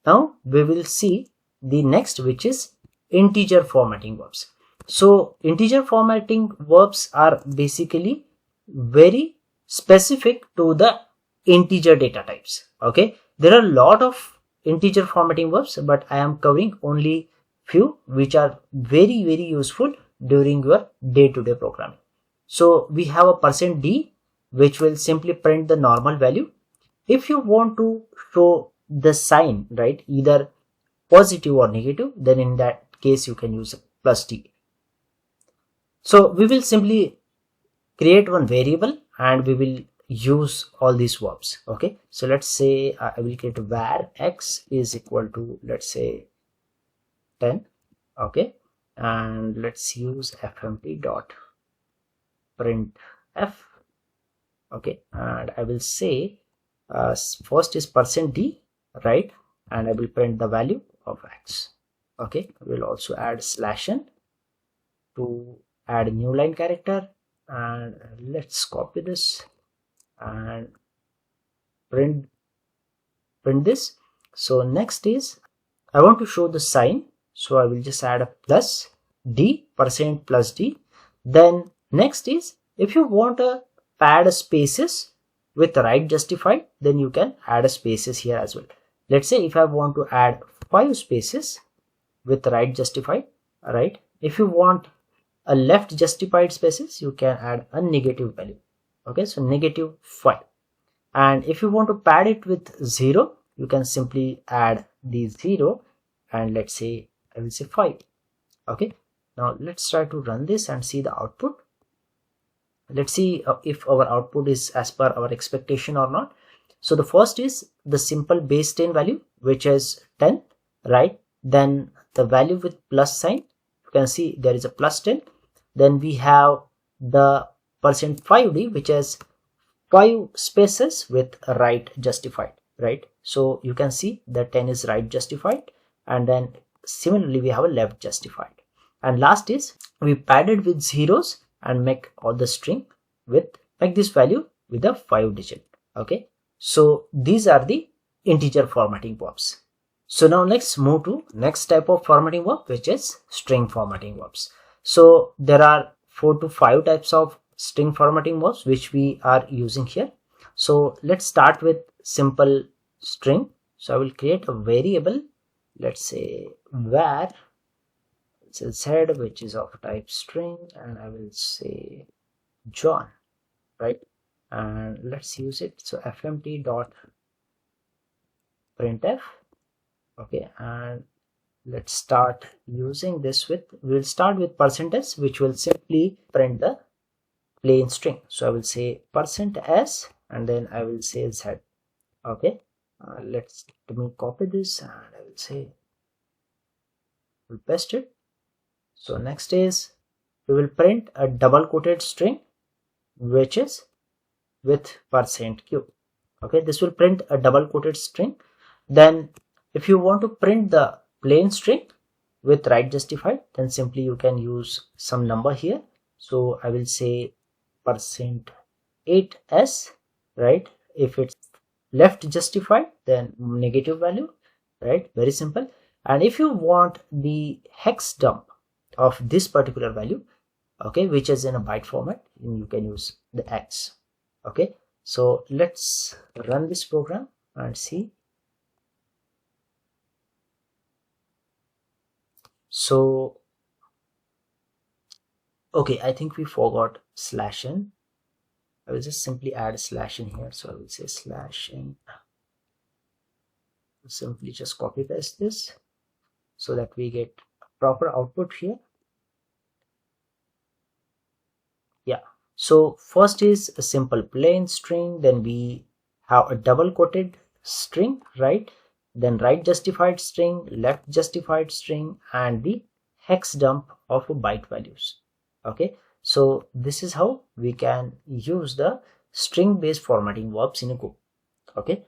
Now we will see the next, which is integer formatting verbs. So integer formatting verbs are basically very specific to the integer data types. Okay, there are a lot of integer formatting verbs, but I am covering only few which are very useful during your day-to-day programming. So we have a %d which will simply print the normal value. If you want to show the sign, right, either positive or negative, then in that case you can use +d. So we will simply create one variable and we will use all these verbs. Okay, so let's say I will create var x is equal to, let's say, 10. Okay, and let's use fmt dot printf. Okay, and I will say first is %d, right, and I will print the value of x. Okay, we'll also add /n to add a new line character, and let's copy this and print this. So next is I want to show the sign, so I will just add a +d, %+d. Then next is, if you want to pad spaces with right justified, then you can add a spaces here as well. Let's say if I want to add 5 spaces with right justified, right, if you want a left justified spaces, you can add a negative value. Okay, so -5. And if you want to pad it with 0, you can simply add the 0, and let's say I will say 5. Okay, now let's try to run this and see the output. Let's see if our output is as per our expectation or not. So the first is the simple base 10 value, which is 10, right? Then the value with plus sign, you can see there is a +10. Then we have the %5d, which is 5 spaces with right justified, right? So you can see the 10 is right justified, and then similarly we have a left justified. And last is we padded with zeros and make all the string with, make this value with a 5 digit. Okay, so these are the integer formatting verbs. So now let's move to next type of formatting verb, which is string formatting verbs. So there are 4 to 5 types of string formatting verbs which we are using here. So let's start with simple string. So I will create a variable, let's say var z, which is of type string, and I will say John, right? And let's use it. So fmt dot printf. Okay, and let's start using this with, we'll start with %s, which will simply print the plain string. So I will say %s and then I will say z. Okay, let me copy this and I will say, we'll paste it. So next is we will print a double quoted string which is with %q. Okay, this will print a double quoted string. Then if you want to print the plain string with right justified, then simply you can use some number here. So I will say %8s, right? If it's left justified, then negative value, right? Very simple. And if you want the hex dump of this particular value, okay, which is in a byte format, you can use the x. Okay, so let's run this program and see. So okay, I think we forgot /n. I will just simply add /n here. So I will say /n. Simply just copy paste this so that we get a proper output here. Yeah, so first is a simple plain string, then we have a double quoted string, right? Then right justified string, left justified string, and the hex dump of byte values. Okay, so this is how we can use the string based formatting verbs in a Go. Okay,